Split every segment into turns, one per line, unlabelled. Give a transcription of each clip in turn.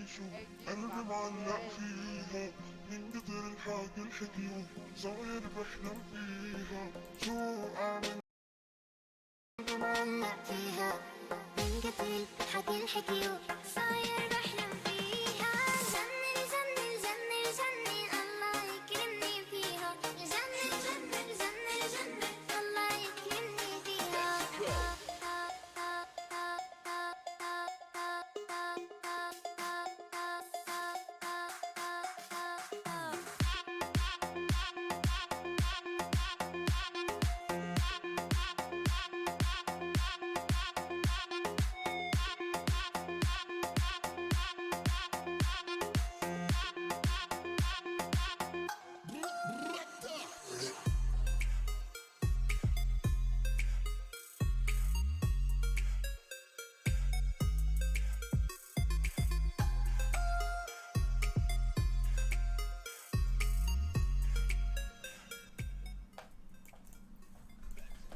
شو قلبي معلق فيها من كتر الحكي الحكيو صاير بحلم فيها شو اعمل قلبي معلق فيها من كتر الحكي الحكيو صاير بحلم فيها جنن جنن جنن جنن الله يكرمني فيها جنن جنن جنن جنن الله يكرمني فيها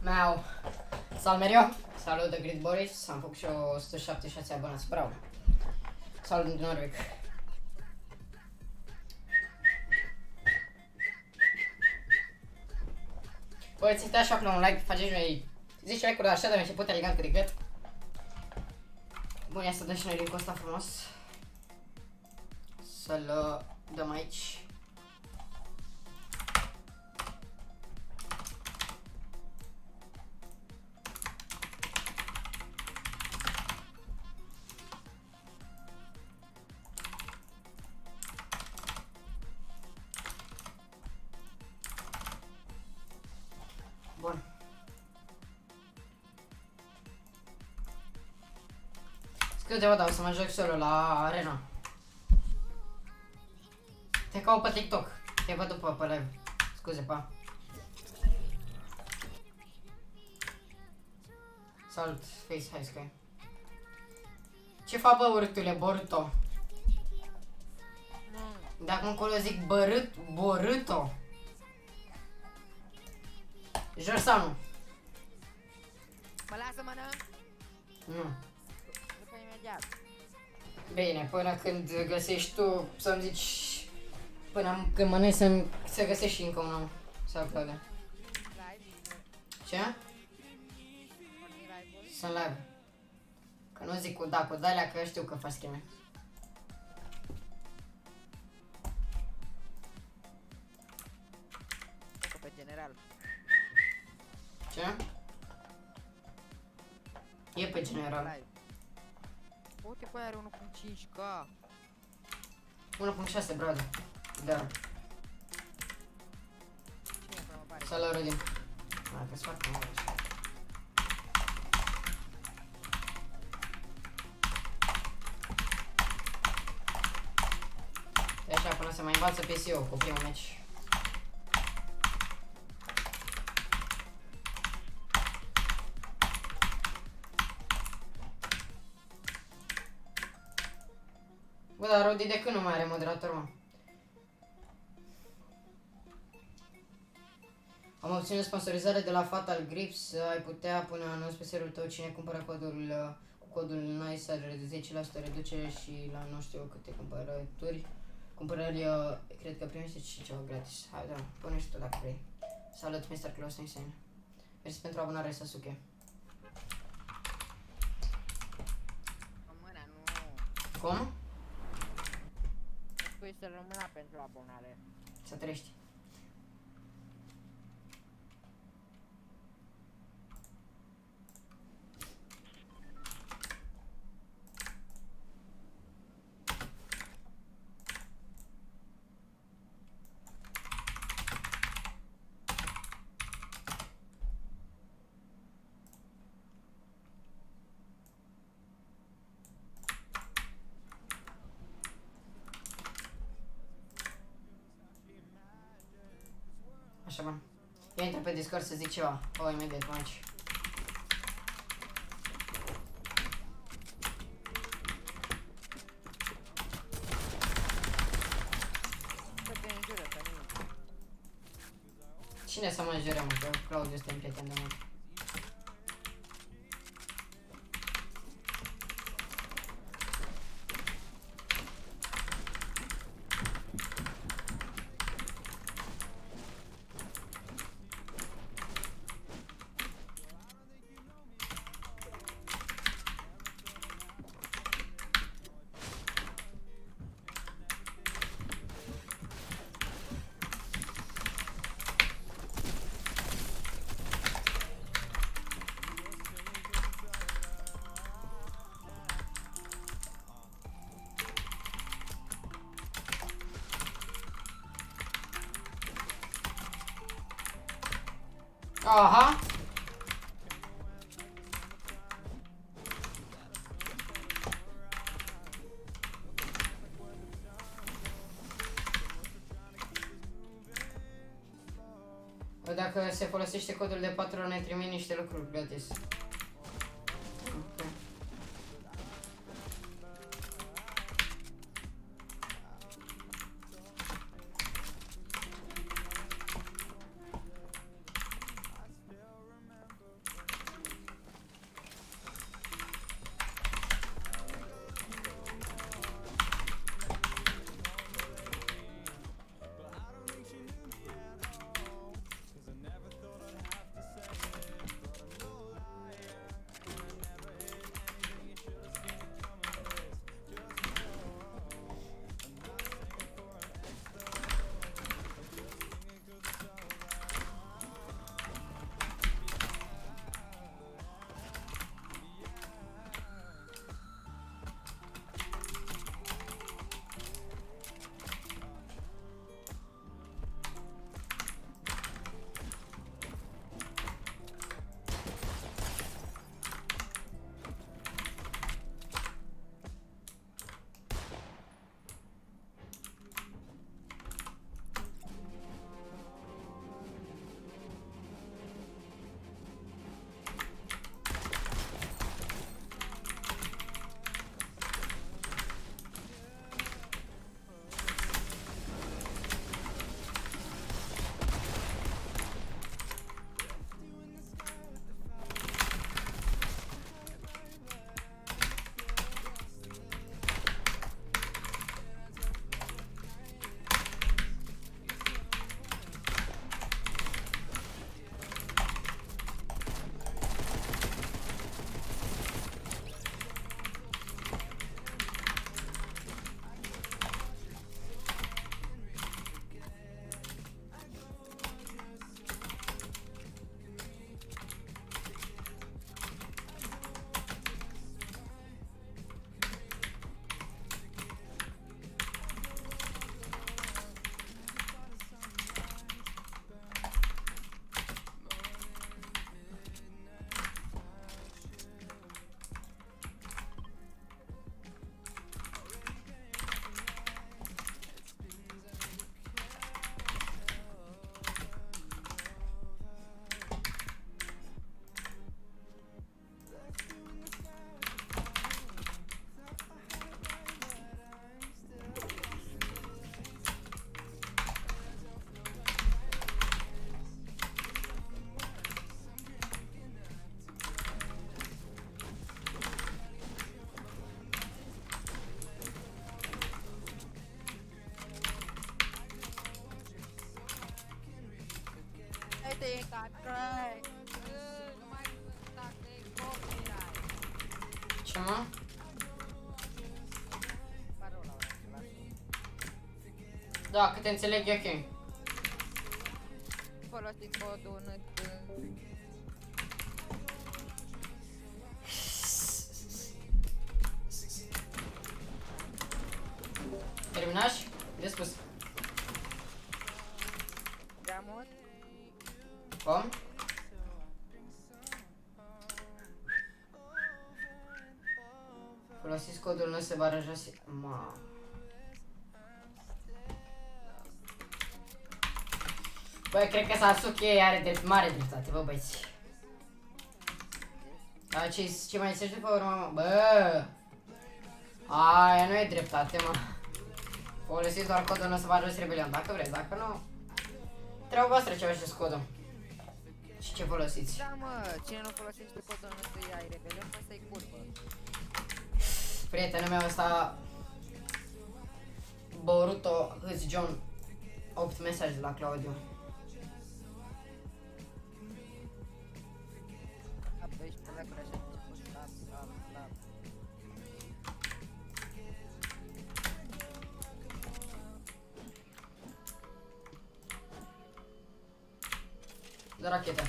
Mau. Salmerio, salut de Grid Boris, am făcut și 176 abonați, bravo. Salut din Norveg. Băi, ți-te așa acolo un like, faceți noi 10 like-uri așa de început elegant cât de cât. Bun, ia să dăm și noi link-ul ăsta frumos. Să-l dăm aici. Bun. Scuze-mă, dar o să mă joc solo la arena. Te caut pe TikTok. Te văd după pe live. Scuze, pa. Salut, Face High Sky. Ce fac, bă, urâtule, Boruto? De acum încolo zic Boruto. Jur sau nu?
Mă lasă mănânc?
Nu.
După imediat.
Bine, până când găsești tu să-mi zici. Până când mănânci să găsești și încă un om să aplaude.
Live?
Ce?
Porni live-ul?
Sunt live. Că nu zic cu da, cu de-alea că știu că faci scheme.
Că pe general.
Ce? E pe general.
Live. Uite că are 1.5k.
1.6, brother. Da.
Cine până mă pare?
Să-l rădim. Da, că-s foarte mult. E așa până se mai învață PC-ul cu primul meci. Bă, dar Rodi de când nu mai are moderator, mă? Am obținut sponsorizare de la Fatal Grips, ai putea pune anunț pe serverul tău cine cumpără codul cu codul NICE are 10% reducere și la nu știu câte cumpărări, cred că primești și ceva gratis. Hai, da, pune și tu dacă vrei. Salut, Mr. Close Insane. Mersi pentru abonare, Sasuke.
Mâna, nu.
Cum?
Spui să rămână pentru abonare.
Să trăiești. Așa, bun. Eu intră pe Discord să zic ceva. O, imediat, până aici.
Să te înjură pe mine.
Cine să mă înjure, mă, că Claudiu este un prieten de mult. Aha! Bă, dacă se folosește codul de patron, ne trimit niște lucruri gratis. Ok.
Te cacrai. Nu mai tac de copyright.
Ce mă?
Parola ora.
Da, cât înțeleg e ok.
Folosi codul în
Terminași? De spus.
geamul.
Cum? Folosiți codul, nu se va aranja. Ma. Băi, cred că Sasuke are de mare dreptate, bă, băieți. Dar ce mai zici după urmă, mă? Bă! Aia nu e dreptate, mă. Folosiți doar codul, nu se va aranja rebelion, dacă vreți, dacă nu. Treaba voastră ce faceți codul. Și ce folosiți?
Da, mă, cine nu folosește codul nu să ia rebelion, asta e curbă.
Prietenul meu ăsta Boruto îți John 8 mesaje de la Claudiu.
A 12 lacuri așa început, la.
De rachete.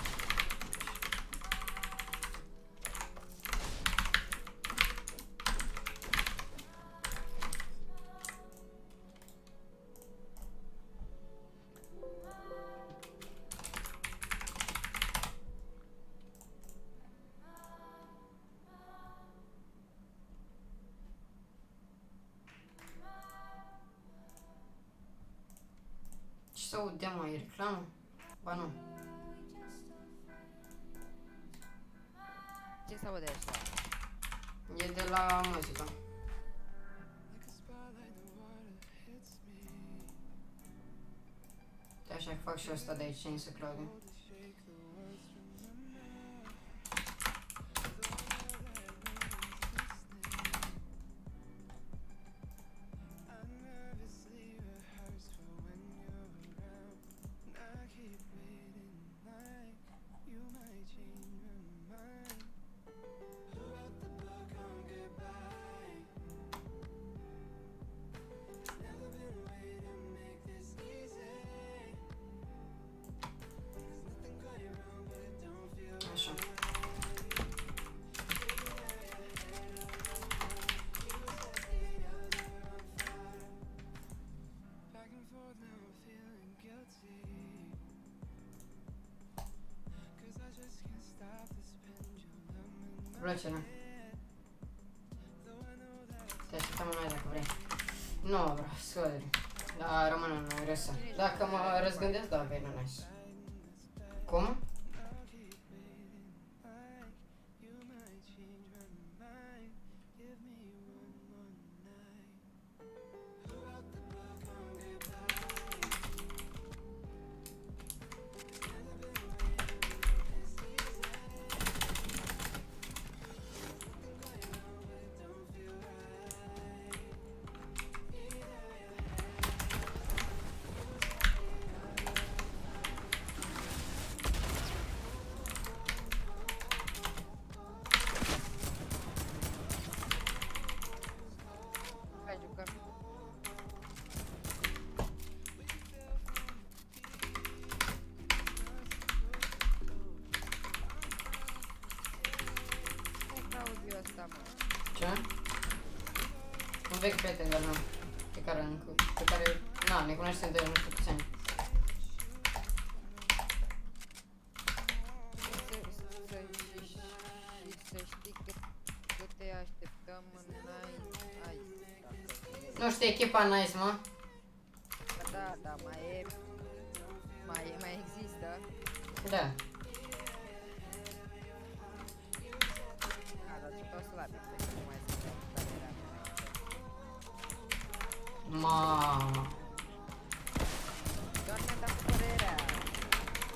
aude, mă, e reclamă? Ba nu.
Ce se aude așa?
E de la muzică. Așa că fac și ăsta de aici, să Claudiu. Așa. Plăcere. Te așteptăm noi dacă vrei. Nu vreau, scădere. Da, rămân în resă. Dacă mă răzgândesc, da, vei nice. Cum?
Hai, jucăm. Hai, Claudiu ăsta, mă.
Ce? Un vechi prieten de-al meu. Pe care, na, ne cunoaștem de nu știu câți ani.
Să știi că te așteptăm în ai.
Nu știu, echipa nice, mă.
Da, mai există.
Da.
Dar jucau slabi, cred că nu mai sunt camera.
Mamă.
Doar mi-a dat părerea.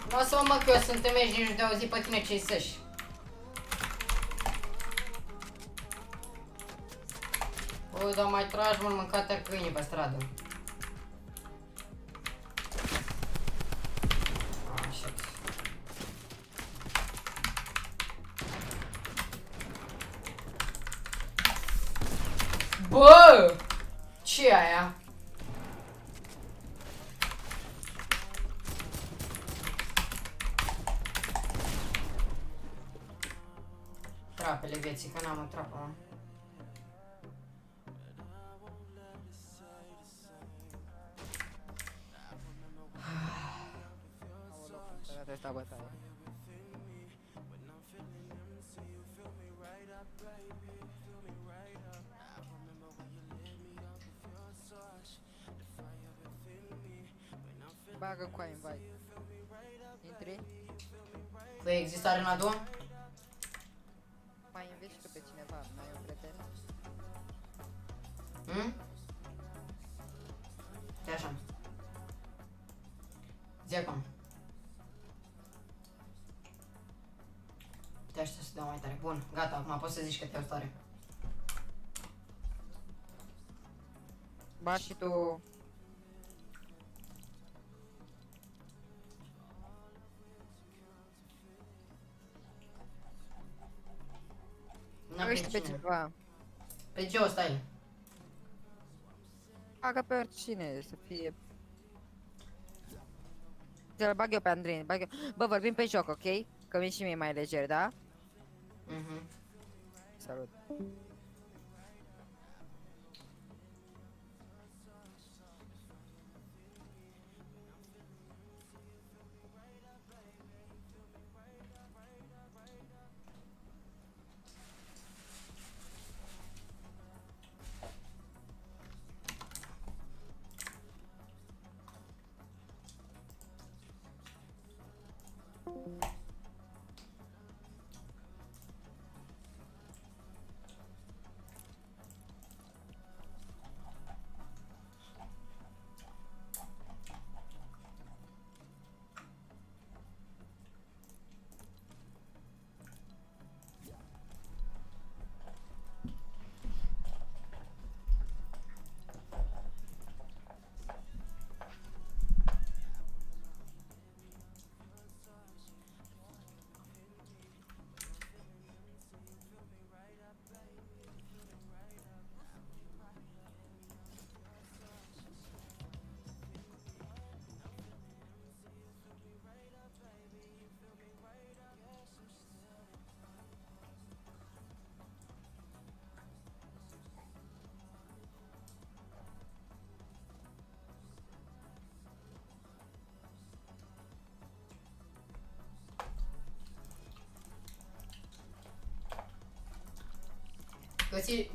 Lasă-mă, mă, că eu sunt temei și nici nu te auzi pe tine ce-i să-și. Ui, dar mai tragi, mă, mâncate câinii pe stradă. Așa. Bă! Ce e aia? Trapele vieții, că n-am o trapă, mă.
Asta bătaie. Bagă cu invite. Intri,
Păi există arena 2?
mai investi tu pe cineva, mai un prieten.
E așa. Zi acum. Te aștept să dau mai tare. Bun, gata, acum poți să zici că te-au tare.
Ba și tu.
N-am
Investi pe
cine.
cineva.
Pe ce o stai?
Bagă pe oricine, să fie. Să-l bag eu pe Andrei, bag eu. Bă, vorbim pe joc, ok? Că vin și mie mai leger, da? Salut.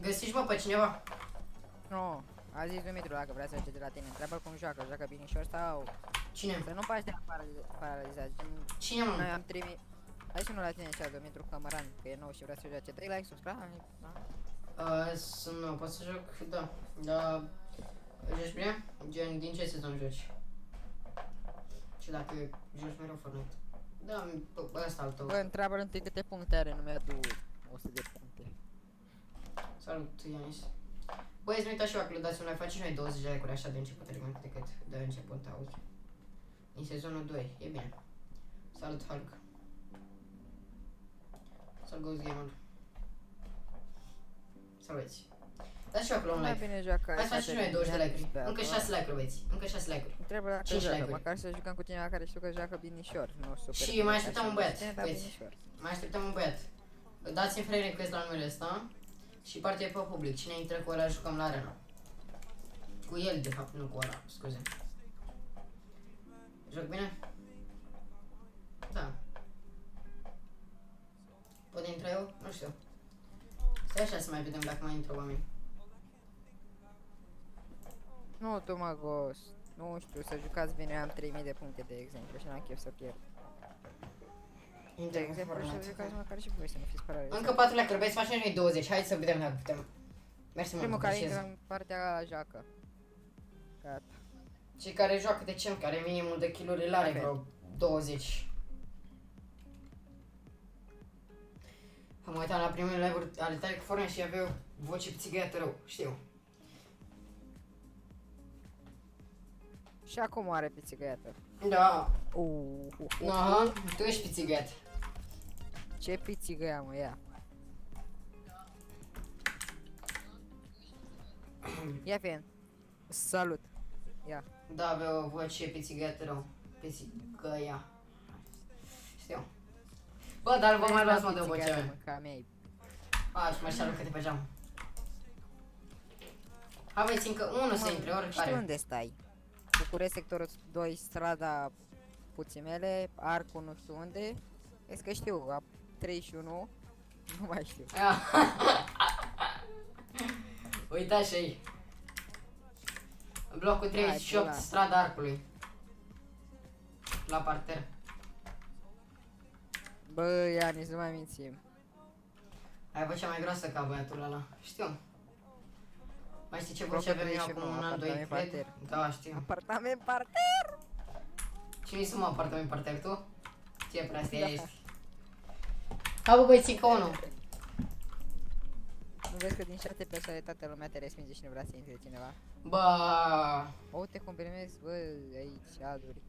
Găsiți mă pe cineva?
Nu, a zis Dumitru dacă vrea să merge de la tine. Întreabă cum joacă binișor sau...
Cine?
Să nu faci de paralizați.
Cine mă?
Noi am trimis... Hai și nu la tine cea, Dumitru Cămăran, că e nou și vrea să joace. 3 like, subscribe, da?
Nu, pot să joc, da. Da. Joci bine? Gen, din ce sezon joci? Și dacă joci mereu Fortnite? Da, ăsta al tău.
Bă, întreabă-l întâi câte puncte are, nu mi-a 100 de puncte.
Salut, Ianis. Băi, îți uita și eu, acludați una, faci și noi 20 de like-uri așa de început, mai decât de început, auzi. În sezonul 2, e bine. Salut, Hulk. Salut, Ghost Gamer. Saluți. Dați și eu acolo un
Mai
like.
bine joacă.
Hai să facem și noi 20 de like-uri.
Da,
Încă 6 like-uri, băieți. Încă 6 like-uri.
Trebuie dacă
5
joacă,
like-uri.
măcar să jucăm cu cineva care știu că joacă binișor, nu super.
Și mai așteptăm un băiat,
Dar
băieți.
binișor.
Mai așteptăm un băiat. Dați-mi free request la numele ăsta. Și partea e pe public. Cine intră cu ăla jucăm la arena. Cu el, de fapt, nu cu ăla, scuze. Joc bine? Da. Pot intra eu? Nu știu. Stai așa să mai vedem dacă mai intră oameni.
Nu, tu mă ghost. Nu știu, să jucați bine, am 3000 de puncte de exemplu și n-am chef să pierd. De
Intră
exemplu, să jucați măcar și voi să nu fiți paralizați.
încă 4 like-uri, băieți, facem noi 20. Hai să vedem dacă putem. Mersi mult,
Primul care
deșez.
intră în partea joacă. Gata.
Cei care joacă decent, care minimul de kill-uri îl are
Ok.
vreo 20. Am uitat la primele live-uri ale tale cu Fortnite și aveau voce țigăiată rău, știu.
Și acum are pițigăiată.
Da.
Uh.
Aha, tu ești pițigăiat.
Ce pițigăia, mă, ia. Ia fie. Salut. Ia.
Da, avea o voce pițigăiată rău. Pițigăia. Știu. Bă, dar vă mai luați mă de vocea mea.
Ca mea.
A, și mai știu că te pe geam. Aveți încă unul să intre,
Știu
oricare.
unde stai. București, sectorul 2, strada Puțimele, Arcul nu știu unde. Vezi că știu, a 31, nu mai știu.
Uitați și ei. Blocul 38,
pula.
strada Arcului. La parter.
Bă, ia, nici nu mai mințim.
Ai vocea mai groasă ca băiatul ăla. Știu. Mai știi ce voce
Blocul
aveam eu
31,
acum un an, doi,
apartament
cred?
parter.
Da, știu.
Apartament parter!
Cine-i să mă apartament parter, tu? Ce prostia
Da.
ești? Ha, bă, băieți, încă unul.
Nu vezi că din 7 persoane toată lumea te respinge și nu vrea să intre cineva?
Bă,
O, te comprimezi, bă, aici, aduri.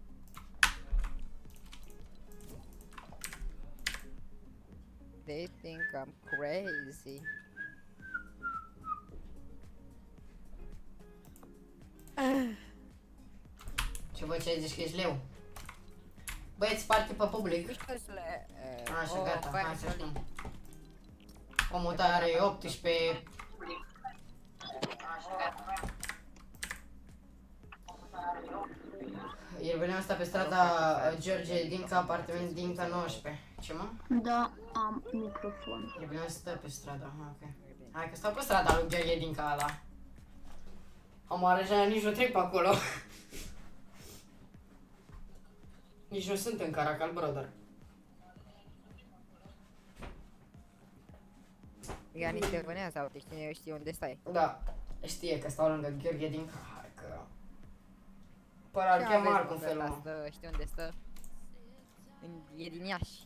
They think I'm crazy.
ce voce ai zis că ești leu? Băieți, parte pe public.
Mișcările...
Așa, gata,
băi,
hai să
Soli.
spun. Omul tău are 18. El venea asta pe strada George Dinca, apartament Dinca 19. Ce mă?
Da, am microfon.
El venea să stă pe strada, aha, ok. Hai că stau pe strada lui George Dinca ăla. Omul are deja nici nu trec pe acolo. Nici nu sunt în Caracal, brother.
Ia niște vânea sau te știi unde stai.
Da, știe că stau lângă Gheorghe Dinca, hai că... Păi ar chema altcum felul.
Știi unde stă? E din Iași.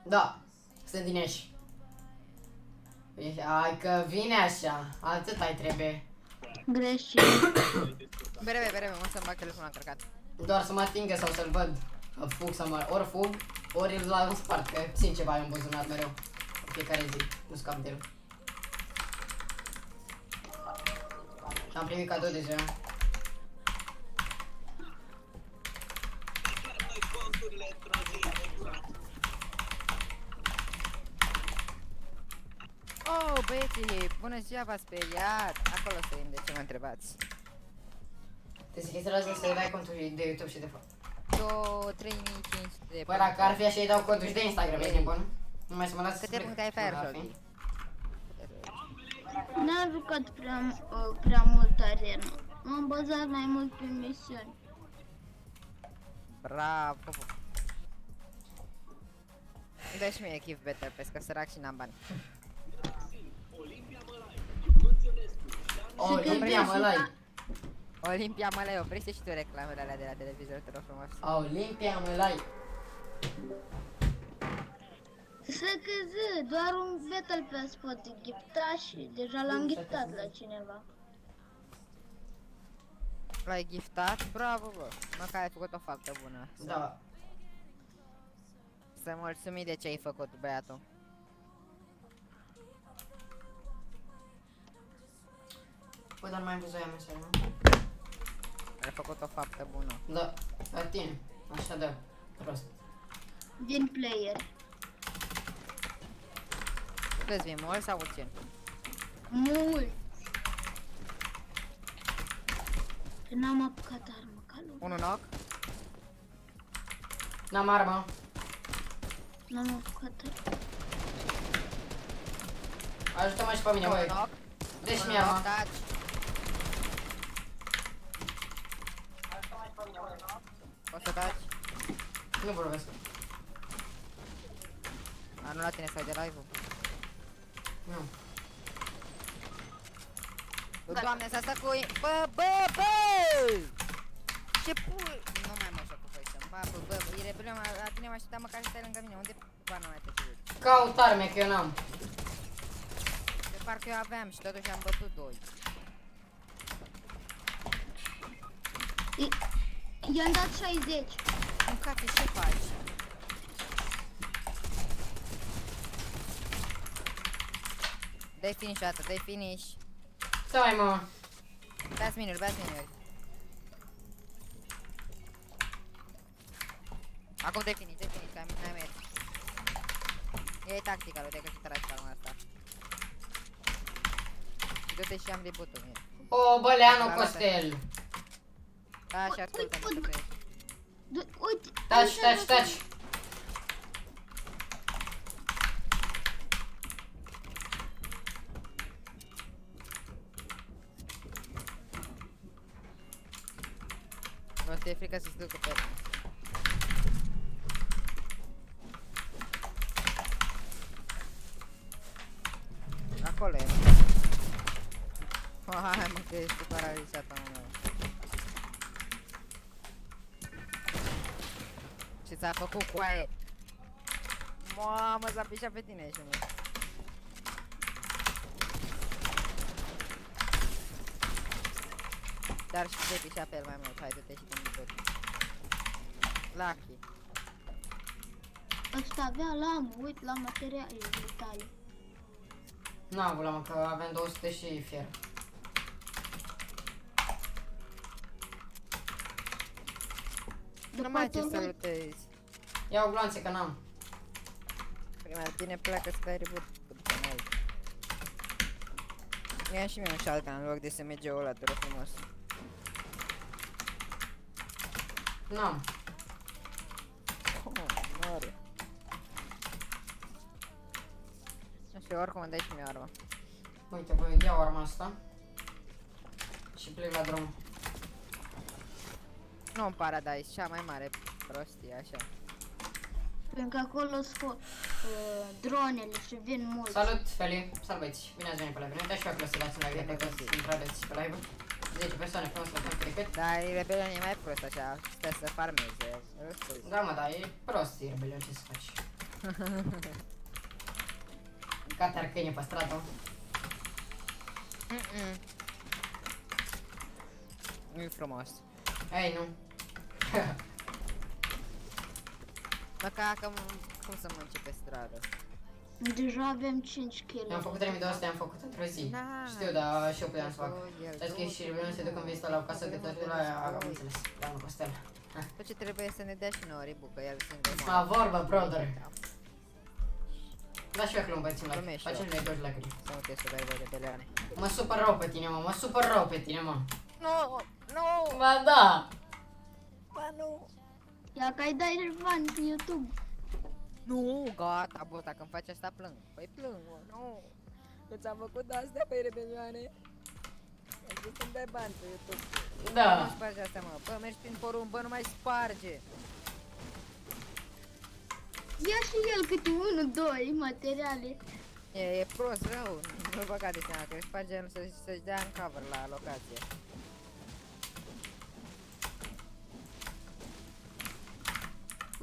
Da, sunt din Iași. Hai că vine așa, atât ai trebuie.
Greșit.
Berebe, mă să-mi bag telefonul încărcat.
Doar să mă atingă sau să-l văd. Fug să mă... Ori fug, ori îl la un spart, că țin ceva în buzunar mereu. În fiecare zi, nu scap de el. Am primit cadou deja.
Oh, băieții, bună ziua, v-ați speriat. Acolo suntem, de ce mă întrebați?
Te schițelează să-i dai contul de YouTube și de fapt.
3500 de
Păi dacă ar fi așa, îi dau contul și de Instagram, ești nebun? Nu mai să mă las să
Câte puncte ai pe
explic.
aer, Jody?
N-am jucat prea mult arena. M-am bazat mai mult pe misiuni.
Bravo. Dă și mie Gift Battle Pass, că sărac și n-am bani.
Olimpia, mălai.
Olimpia, mă, le oprește și tu reclamele alea de la televizor, te rog frumos.
Olimpia, mălai.
Să căză, doar un Battle Pass poate gifta și deja l-am giftat la cineva.
L-ai giftat? Bravo, bă. Măcar ai făcut o faptă bună.
Da.
Să mulțumim de ce ai făcut, băiatul.
Bă, dar mai am văzut aia meserie, nu?
Ai făcut o faptă bună.
Da, la tine. Așa da, prost.
Din player.
Câți vin, mult sau puțin?
Mult. Că n-am apucat armă ca lumea.
Unul knock?
N-am armă.
N-am apucat armă.
Ajută-mă și pe mine,
Unul
băi.
knock?
Deci
Unul
mi-a,
knock,
mă.
taci. Poți să taci?
Nu vorbesc.
A, nu la tine sau de live-ul?
Nu.
Doamne, să asta cu... Bă! Ce pui? Nu mai mă așa cu voi să bă, e rebelion, la tine mă aștepta măcar să stai lângă mine. Unde bani mai te duci?
Caut arme, că eu n-am.
De parcă eu aveam și totuși am bătut doi.
I-am dat 60.
Mâncate, ce faci? Dai finish o dată, dai finish.
Stai, mă.
Beați minuri, beați minuri. Acum dai finish, că n-ai mers. E tactica lui, de că și tragi pe arma asta. Și du-te și am reboot-ul mie.
O, Băleanu Costel.
Da, și ascultă-mă că tu ești.
Uite.
Taci.
O să te e frică să-ți ducă pe el. Acolo e. Hai mă că ești paralizată, mă. Ce ți-a făcut coaie? Mamă, s-a pișat pe tine și mă. Dar și te pișa pe el mai mult, hai du-te și te-mi tot. Lucky.
Ăsta avea lamă, uite la materiale vitale.
N-am avut la mă, că avem 200 și fier.
Nu mai ce să lutezi.
Iau gloanțe, că n-am.
Prima bine pleacă să dai reboot după noi. Ia și mie un shotgun în loc de SMG-ul ăla, te rog frumos.
N-am.
Mare. Nu știu, oricum îmi dai și mie arma.
Uite, voi iau arma asta. Și plec la drum.
Nu în Paradise, cea mai mare prostie, așa.
Pentru că acolo scot dronele și vin mulți.
Salut, Feli. Salut, băieți. Bine ați venit pe live. Nu uitați și eu că să dați un like dacă ați intrați pe live. 10 persoane, frumos, la timp decât.
Dar Rebellion e mai prost așa, stă să farmeze. Răspui.
Da, mă, da, e prost, e rebelion, ce să faci? Catar câine pe stradă.
Nu-i frumos.
Ei, nu.
Măcar că cum să mănânci pe stradă?
Deja avem 5 kg.
Am făcut 3200, am făcut într-o zi.
Na.
Știu, dar și eu puteam să fac. Dar că și rebelion se duc în vizită la o casă de tot la aia, am înțeles. Doamne Costel.
Tot ce trebuie să ne dea și nouă ribu, că el singur
A, vorbă, brother. Da și eu că băieții la
Glumești,
facem noi doar lacrimi.
să nu te superi, bă, Rebellion.
Mă supăr rău pe tine, mă supăr rău pe tine, mă.
Nu!
Ba da!
Ba nu!
Ia că ai dai bani pe YouTube.
Nu, gata, bă, dacă îmi faci asta plâng. Păi plâng, bă, nu. Că ți-am făcut astea pe rebelioane. Am zis să-mi dai bani pe YouTube. Nu
Da.
sparge asta, mă. Bă, mergi prin porumb, bă, nu mai sparge.
Ia și el câte 1-2 materiale.
E prost rău. Nu băga de seama că își sparge să-și dea în cover la locație.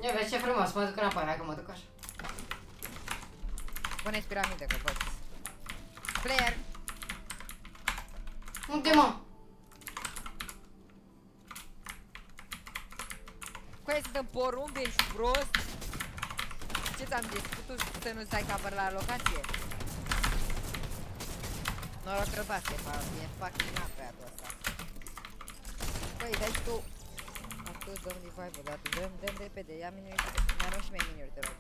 Ia vezi ce frumos, mă duc înapoi, hai că mă duc așa.
Puneți piramidă că poți. Player!
Unde mă?
Cu aia sunt în porumb, ești prost? Ce ți-am zis? Tu să nu stai cover la locație? Noroc că bate, e fucking up pe atul ăsta. Băi, dai și tu. Tu dăm revival, dar dăm repede, ia miniuri, mi-arunci și mie miniuri, te rog.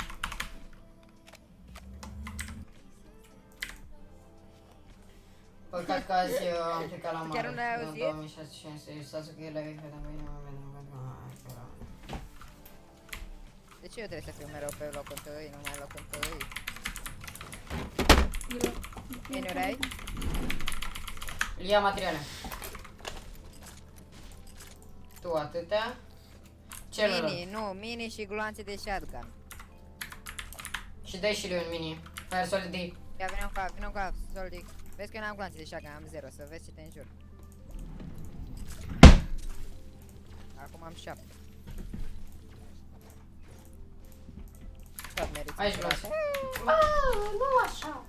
Păcat că azi am plecat la mare.
Chiar nu l-ai auzit?
2600, Sasuke la viecă, dar bine,
De ce eu trebuie să fiu mereu pe locul întâi, nu mai locul întâi? Miniuri ai?
ia materiale. Tu atâtea. Celălalt.
Mini, nu, mini și gloanțe de shotgun.
Și dai și lui un mini. Fire solid D.
Ia vină cu soldic. Vezi că eu n-am gloanțe de shotgun, am 0, să vezi ce te înjur. Acum am 7. Tot meriți.
Aici vreau. Nu așa.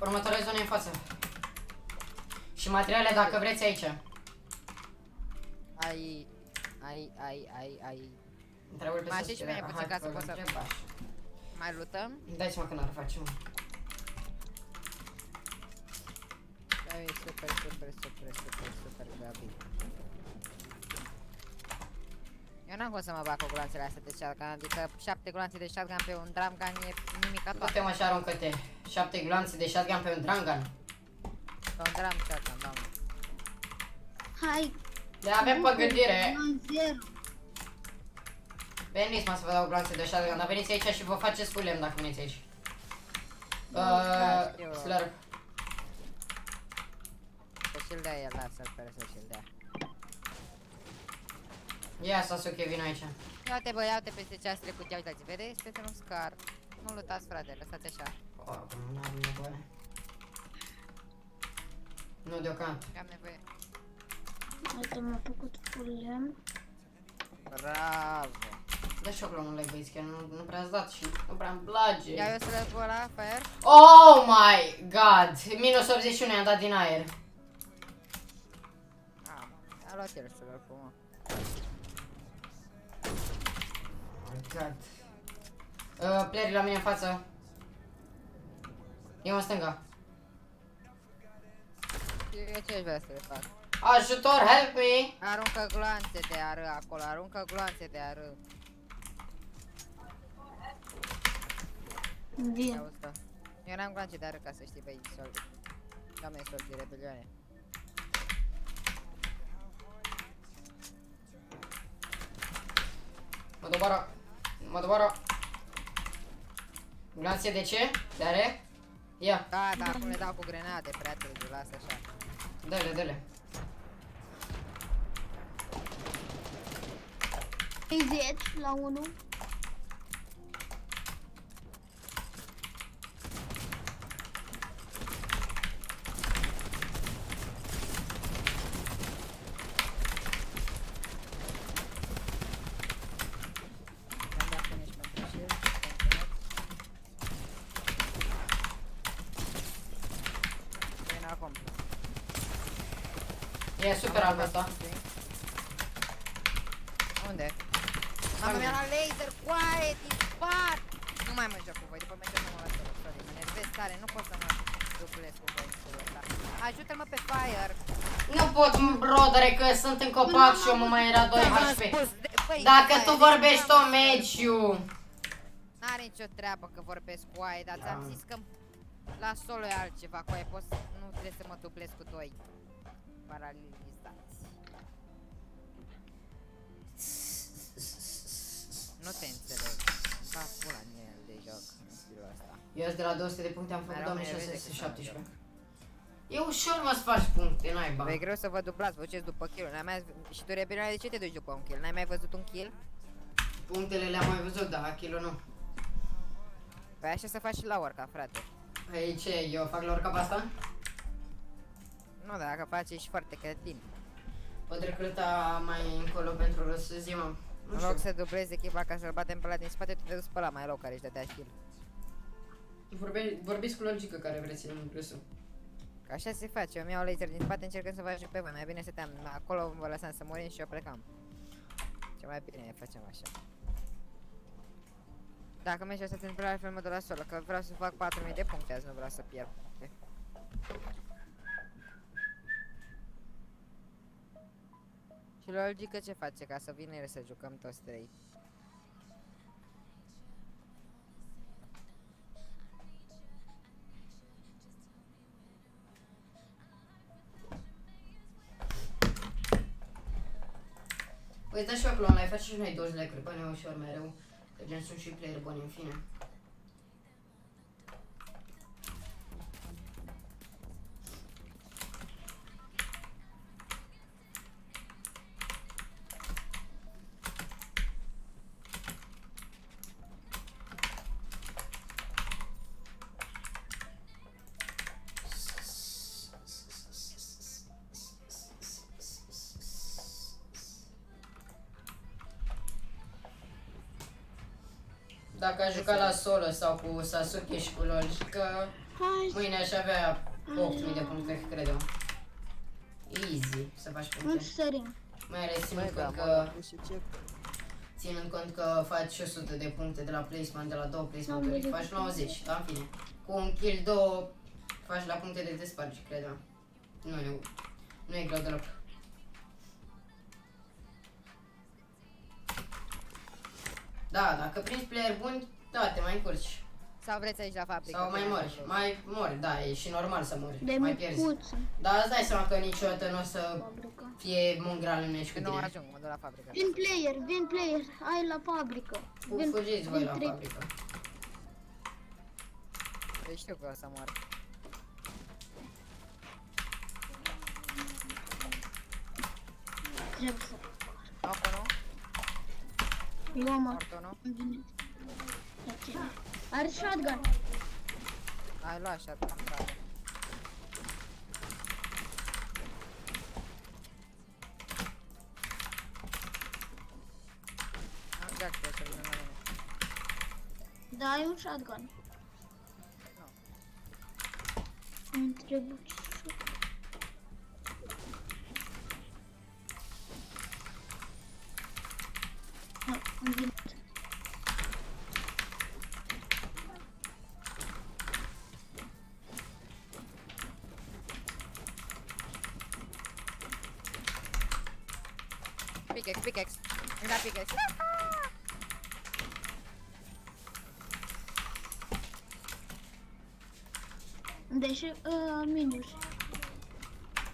Următoarea zonă în față. Și materiale dacă vreți aici.
Ai.
Întrebări pe
Mai
sus,
aștept și mine puțin ca să pot să-
întreb așa.
Mai lutăm?
Dați-mă când ar facem.
Da, e super, Gabi. Eu n-am cum să mă bag cu gloanțele astea de shotgun, adică 7 gloanțe de shotgun pe un drum gun e nimica toată.
Du-te mă și aruncă-te. 7 gloanțe de shotgun pe un drangan.
Pe un drum shotgun, doamne.
Hai.
Le avem pe gândire.
Am 0.
Veniți mă să vă dau gloanțe de shotgun, dar veniți aici și vă faceți fulem dacă veniți aici.
Da, știu.
Slurp.
Să și-l dea el, lasă-l pe să și-l dea.
Ia Sasuke, vino aici.
Ia uite bă, ia uite peste ce ați trecut, ia uitați, vedeți? Peste un scar. Nu lutați frate, lăsați așa.
Acum n-am nevoie. Nu deocamdată.
Am nevoie.
Uite, m-a făcut full lemn.
Bravo.
Dă și o glumă, like, băieți, că nu prea ați dat și nu prea îmi place.
Ia eu să le pun ăla, fire.
Oh my god! Minus 81 i-am dat din aer.
A luat el să le pun, mă.
Oh my god. Playerii la mine în față. Eu în stânga.
Eu ce aș vrea să le fac?
Ajutor, help me!
Aruncă gloanțe de ară acolo, aruncă gloanțe de ară. Ia
Vin.
uite. Eu n-am gloanțe de ară ca să știi, băi, soldi. Doamne, soldi, rebelioane.
Mă doboară. Gloanțe de ce? De are? Ia,
Da, acum le dau cu grenade, prea târziu, lasă așa.
dă-le, dă-le.
30 la 1.
Am dat finish pentru shield. Vine acum.
E super alb asta.
Unde? Mamă, mi-a luat laser, coaie, din spart! Nu mai mă joc cu voi, după mă joc numai la solo, sorry, mă nervez tare, nu pot să mă duplez cu voi în solo ăsta. Ajută-mă pe fire!
Nu pot, brodere, că sunt în copac și omul mai era 2 HP. Dacă tu vorbești o meciu.
N-are nicio treabă că vorbesc cu aia, dar ți-am zis că la solo e altceva, cu aia poți, nu trebuie să mă duplez cu doi. Paralizați. Nu te înțeleg. Ca pula în el de joc în stilul ăsta.
Eu azi de la 200 de puncte am făcut
Mai rău mi-e
2617. E ușor mă să faci puncte, naiba.
Bă, e greu să vă dublați, vă duceți după kill. Și tu Rebelion, de ce te duci după un kill? N-ai mai văzut un kill?
Punctele le-am mai văzut, dar kill nu.
Păi așa să faci și la orca, frate.
Păi ce, eu fac la oricap asta?
Nu, dar dacă faci ești foarte cretin.
Pot recruta mai încolo pentru răsăzi, mă. Nu
În loc
știu.
să dublezi echipa ca să-l batem pe ăla din spate, tu te duci pe ăla mai low care își dădea kill.
Vorbiți cu logică care vreți în plusul.
Că așa se face, eu mi-au laser din spate încercând să vă ajut pe voi, mai bine stăteam acolo, vă lăsam să murim și eu plecam. Ce mai bine facem așa. Dacă mergi să te întâmple altfel mă duc la solo, că vreau să fac 4000 de puncte azi, nu vreau să pierd puncte. Și logică ce face ca să vină el să jucăm toți trei?
Păi da și eu acolo online, faci și noi 20 de lecuri, bani ușor mereu. Că gen sunt și player buni în fine. Dacă aș juca la solo sau cu Sasuke și cu logică,
Hai,
mâine aș avea 8000 de puncte, cred eu. Easy să faci
nu
puncte.
sărim.
Mai ales ținând
Băi, da,
cont
mă,
că,
și ce?
ținând cont că faci 100 de puncte de la placement, de la 2 placement-uri, faci 90, dar în fine. Cu un kill 2 faci la puncte de despargi, cred eu. Nu e greu deloc. Da, dacă prinzi player buni, da, te mai încurci.
Sau vreți aici la fabrică?
Sau mai mori, mori, da, e și normal să mori,
De
mai pierzi.
micuță.
Dar îți dai seama că niciodată nu o să
Fabrică.
fie mongral în ești cu
Nu
tine.
ajung, mă duc la fabrică.
Vin player, hai la fabrică.
Fugiți voi la
trei.
fabrică.
Păi știu că o să mor.
Trebuie să
Nocă nu?
luăm
Mortul nu?
acum. Are shotgun.
Ai luat așa, da. Am jack pe așa, vină la mine.
Da, ai un shotgun. Îmi trebuie shotgun. Am venit.
Pickaxe. Îmi da pickaxe.
Deși, minus.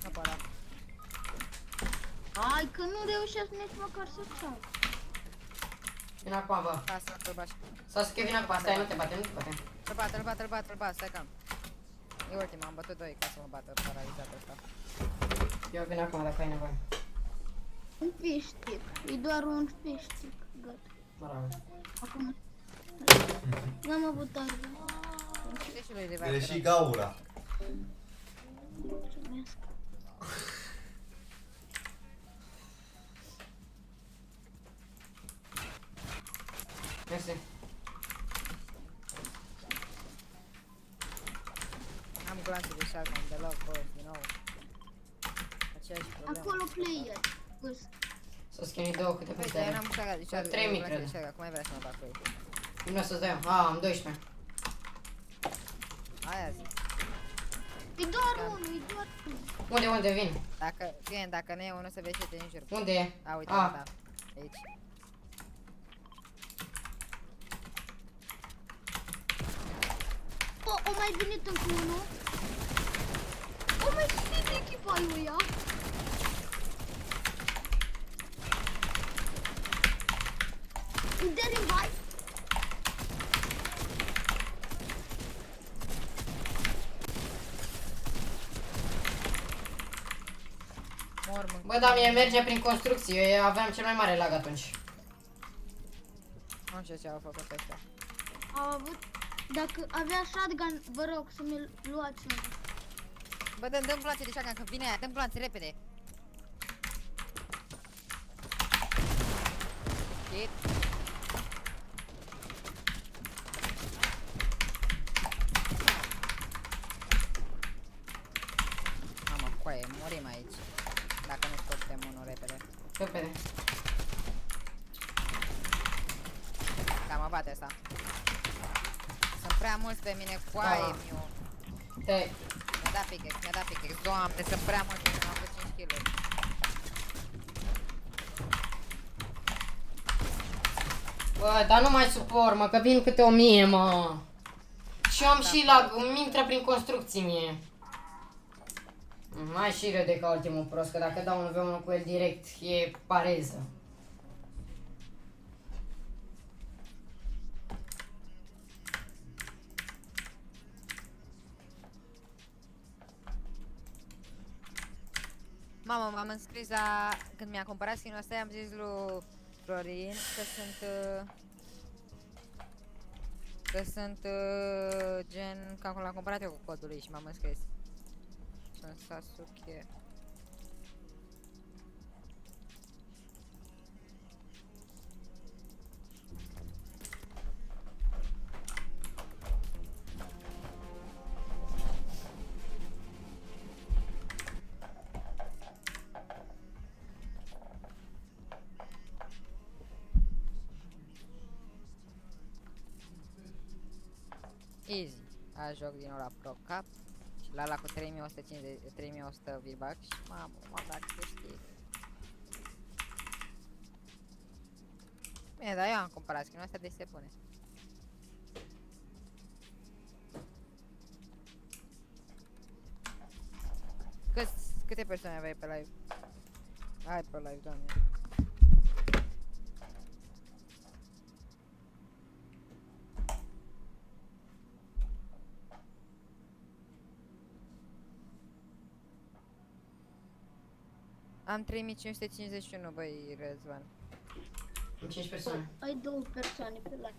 Nu pot da.
Hai că nu reușesc nici măcar să trag.
Vin acum, bă.
Hai să-l bași.
Sasuke, vin acum, stai, nu te bate, nu te bate.
Îl bat, stai cam. E ultima, am bătut 2 ca să mă bată paralizat ăsta.
Eu vin acum dacă ai nevoie.
Un fiștic. E doar un fiștic. Gata.
Bravo.
Acum. N-am avut arme.
Uite și lui revive.
Greși gaura.
Mulțumesc.
Mersi.
Am glanțe de shotgun deloc, bă, din nou. Aceeași problemă.
Acolo player. Găs.
Sasuke, nu-i două câte
Păi,
puncte
dar eu
are.
n-am șagat de
Sau
shotgun.
3000,
glanțe de
cred.
shotgun. Cum mai vrea să mă bat cu ei?
Nu o să-ți dau eu. Am 12.
Aia zic.
E doar unul, e doar unul.
Unde vin?
Dacă nu e unul să vezi ce te înjur.
Unde e?
A, uite,
Ah.
da. Aici.
O mai venit încă unul. O mai venit echipa lui ea. Îi dă revive.
mor, mă.
Bă, dar mie merge prin construcții, eu aveam cel mai mare lag atunci.
Nu știu ce au făcut ăștia.
Au avut... Dacă avea shotgun, vă rog să mi-l luați unul.
Bă, dăm gloanțe de shotgun, că vine aia, dăm gloanțe repede. Shit. Mamă, coaie, murim aici. Dacă nu scoatem unul repede.
Repede.
Da, mă bate asta. Sunt prea mulți pe mine, coaie,
Da.
miu.
Te...
Mi-a dat pickaxe, mi-a dat pickaxe. Doamne, sunt prea mulți pe mine, am avut 5 kill-uri.
Bă, dar nu mai suport, mă, că vin câte 1000, mă. Și eu am și lag, îmi intră prin construcții mie. Mai și rău de ca ultimul prost, că dacă dau 1v1 cu el direct, e pareză.
Mamă, m-am înscris la... Când mi-a cumpărat skin-ul ăsta, am zis lui Florin că sunt... gen... Că l-am cumpărat eu cu codul lui și m-am înscris. Sunt Sasuke. Easy. A joc din ora Pro Cup. Și la cu 3150, 3100 V-Bucks și mamă, m-am dat câștig. Bine, dar eu am cumpărat skin-ul ăsta, deci se pune. Câte persoane aveai pe live? Hai pe live, doamne. Am 3551, băi, Răzvan.
În 5 persoane.
Ai 2 persoane pe live.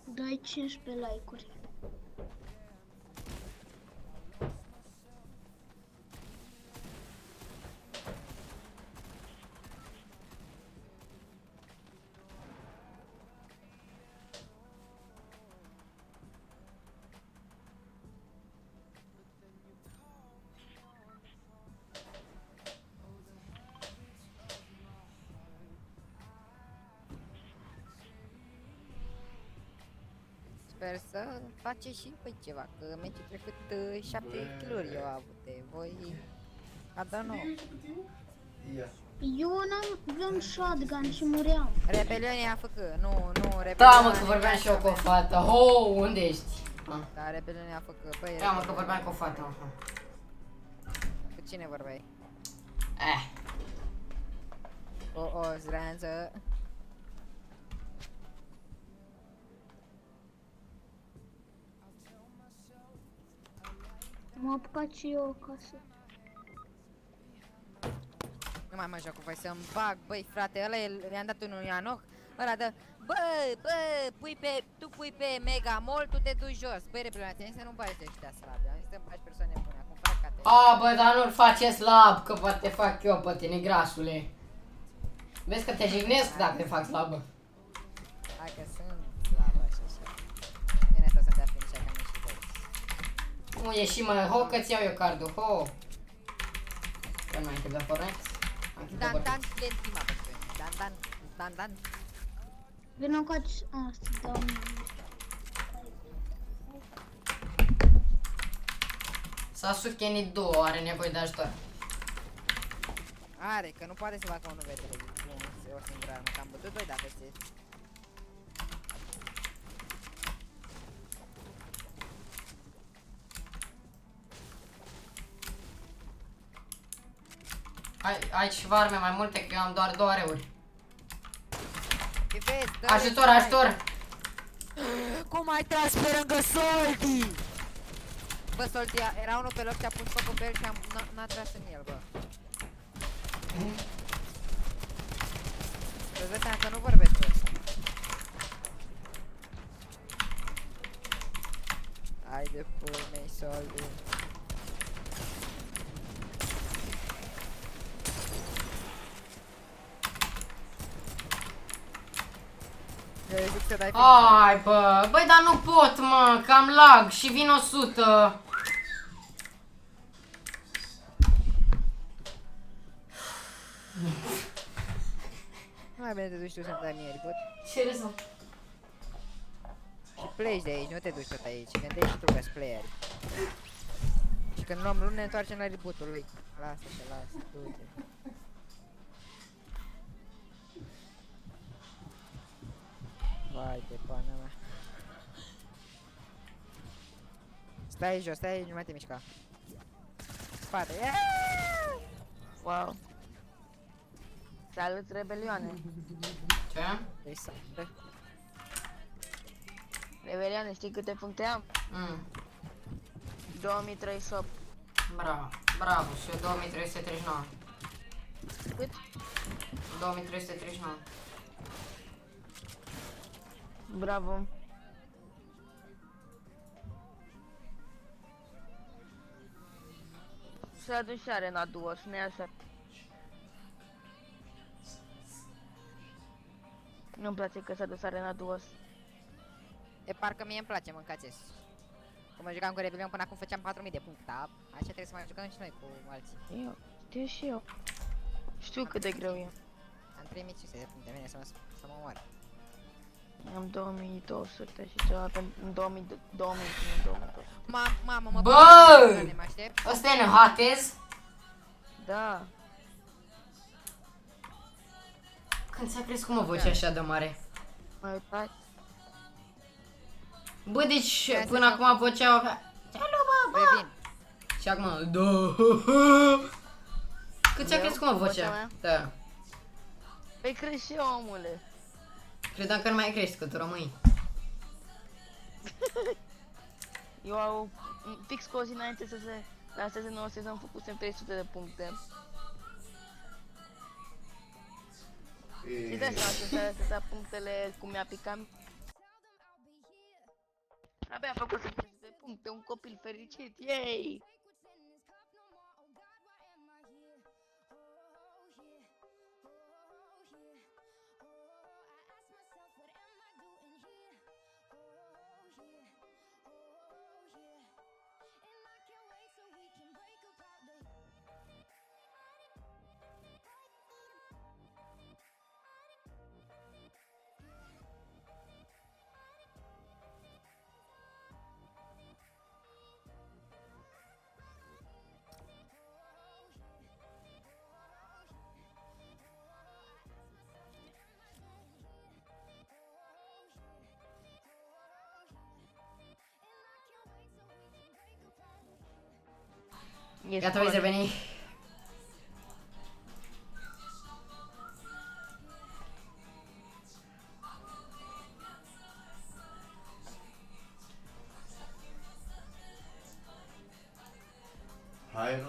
Dai 15 like-uri.
Sper să faceți și voi ceva, că meciul trecut 7 kill-uri eu am avut de voi. I don't know.
Eu n-aveam shotgun și muream.
Rebelionia a făcut, nu, rebelionia.
Da, mă, că vorbeam și eu cu o fată. Ho, unde ești? Ah.
Da, rebelionia a făcut, băi,
Da, mă, că vorbeam cu o fată. Aha.
cu cine vorbeai?
Eh.
O zranță.
Am apucat și eu acasă.
Nu mai mă joc cu voi să-mi bag, băi frate, ăla i-am dat unul Ianoc, ăla dă, bă, tu pui pe Mega Mall, tu te duci jos, băi reprezentanții, am zis să nu bagi de ăștia slabi, am zis să bagi persoane bune, acum fracate.
A, bă, dar nu-l face slab, că poate fac eu pe tine, grasule. Vezi că te jignesc dacă te fac slabă.
Hai că sunt slabă și așa. Bine asta să-mi dea finish, că am ieșit de aici.
Nu ieși, mă, ho, că-ți iau eu cardul, ho. Că nu ai chef de Fortnite? Am chef de
Dan,
Fortnite.
Dan, lentima pentru mine, Dan.
Vino cu asta, doamne.
Sasuke Need 2 are nevoie de ajutor.
Are, că nu poate să facă unul vetele, o singură armă, că am bătut 2 dacă știți.
Ai ceva arme mai multe, că eu am doar 2 areuri.
Vezi,
Ajutor, ajutor!
Cum ai tras pe lângă Soldi? Bă, Soltia, era unul pe loc, te-a pus focul pe el și n-a tras în el, bă. Îți dai seama că nu vorbesc cu ăsta. Hai de pui mei, Soldi.
Ai, bă, băi, dar nu pot, mă, că am lag și vin 100.
Mai bine te duci tu să-mi dai mie reboot.
Ce rezolv?
Și pleci de aici, nu te duci tot aici, gândești și tu că-s playeri. Și când luăm luni ne întoarcem la reboot-ul lui. Lasă-te, lasă, du-te. Vai de pana mea. Stai aici jos, stai aici, nu mai te mișca. Spate,
Wow. Salut, rebelioane.
Ce?
deci să...
Rebelioane, știi câte puncte am? 2038.
Bravo, bravo, și eu 2339.
Cât?
2339.
Bravo. Să aduci și arena duos, nu-i așa? Nu-mi place că s-a dus arena duos.
E parcă mie îmi place, mâncați. Că mă jucam cu Rebelion până acum făceam 4000 de puncte, da? Așa trebuie să mai jucăm și noi cu alții.
Eu, știu și eu. Știu cât de greu e.
Am 3500 de puncte, vine să mă omoare.
Am 2200 și celălalt în 2200.
Mamă, mă
Bă!
mă aștept.
Ăsta e Nehatez?
Da.
Când ți-a crescut, mă, vocea așa de mare?
Mai uitați?
Bă, deci până acum vocea avea...
Revin.
Și acum... Da. Cât ți-a
Eu?
crescut, mă,
Vocea
vocea?
mea?
Da.
Păi crezi și eu, omule.
Credeam că nu mai crești, că tu rămâi.
Eu au fix cu o zi înainte să se lanseze nouă sezon făcusem 300 de puncte. Și dai seama că s-a atâta punctele cum mi-a picat. Abia a făcut 300 de puncte, un copil fericit, yay!
Gata, vei reveni.
Hai,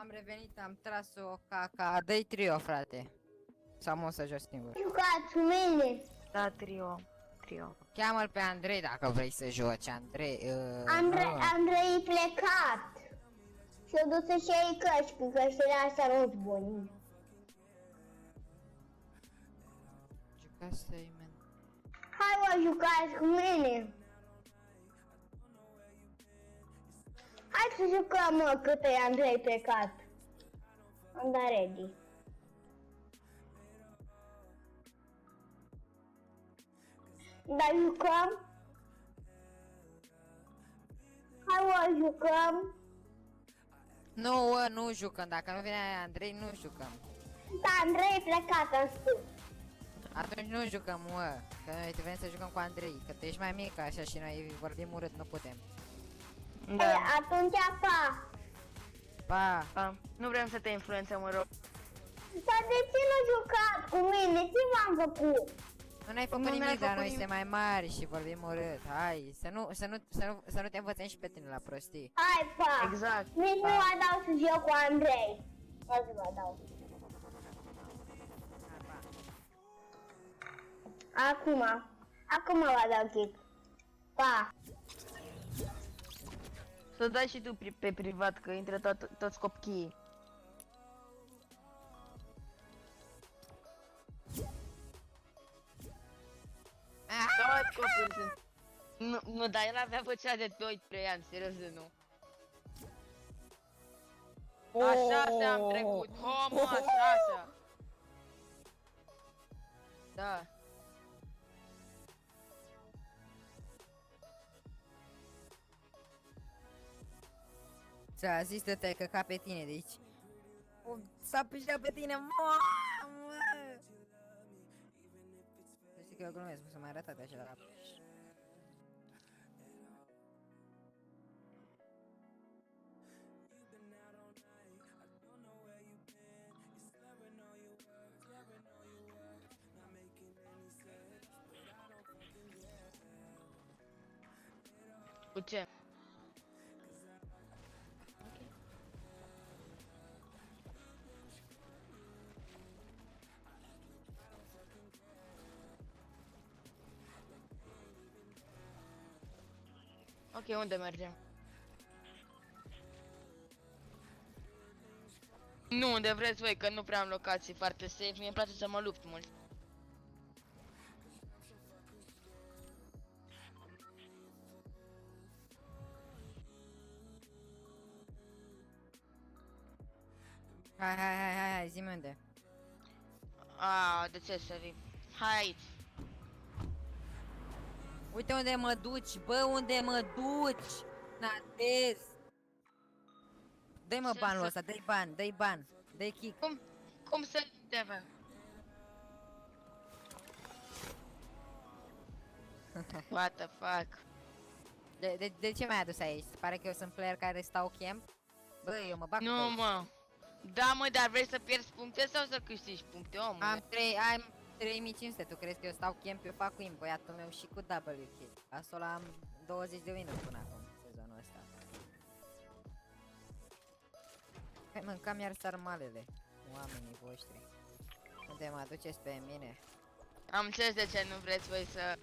Am revenit, am tras o caca. Dă-i trio, frate. Sau mă o să joc singur.
Jucați cu mine.
Da, trio. Trio.
Cheamă-l pe Andrei dacă vrei să joci, Andrei.
Andrei plecat. Și-a dus să-și iei căști, că căștile astea nu-s buni.
Jucați să-i, man.
Hai mă, jucați cu mine. Hai să jucăm, mă, cât e Andrei plecat. Am dat ready. Dar jucăm? Hai mă, jucăm.
Nu jucăm, dacă nu vine Andrei, nu jucăm.
Da, Andrei e plecat, am spus.
Atunci nu jucăm, mă, că noi vrem să jucăm cu Andrei, că tu ești mai mic așa și noi vorbim urât, nu putem.
Da.
Atunci pa.
Pa!
Nu vrem să te influențăm, mă rog.
Dar de ce nu jucat cu mine? Ce v-am făcut?
Nu ne-ai făcut
Nu ne-ai
nimic, dar
făcut
noi
nimic.
suntem mai mari și vorbim urât. Hai, să nu te învățăm și pe tine la prostii.
Hai, pa.
Exact.
Nici nu mai dau să joc cu Andrei. O să vă dau. Acum vă dau kick. Pa.
Să dai și tu pe privat, că intră toți copiii. Toți copiii sunt. Nu, dar el avea făcea de 2-3 ani, serios de nu. Așa am trecut, homo, așa. Da.
Ți-a zis să te căca pe tine, deci... S-a pișat pe tine, mamă! Să știi că eu glumesc, să mai arătat așa la...
Cu ce? Ok, unde mergem? Nu, unde vreți voi, că nu prea am locații foarte safe, mie îmi place să mă lupt mult.
Hai, zi-mi unde.
De ce să vii? Hai aici.
Uite unde mă duci, bă, unde mă duci! Natez! Dă-i mă
Ce
banul
să-
ăsta, dă-i ban, dă-i kick.
Cum să deve? What the fuck?
De ce m-ai adus aici? Se pare că eu sunt player care stau camp? Bă, eu mă bag cu
Nu,
toți.
mă. Da, mă, dar vrei să pierzi puncte sau să câștigi puncte, omule?
Am 3500, tu crezi că eu stau camp, eu fac win, băiatul meu și cu W kill. Asta am 20 de win-uri până acum, sezonul ăsta. Hai mâncam iar sarmalele, oamenii voștri. Unde mă aduceți pe mine?
Am înțeles de ce nu vreți voi să...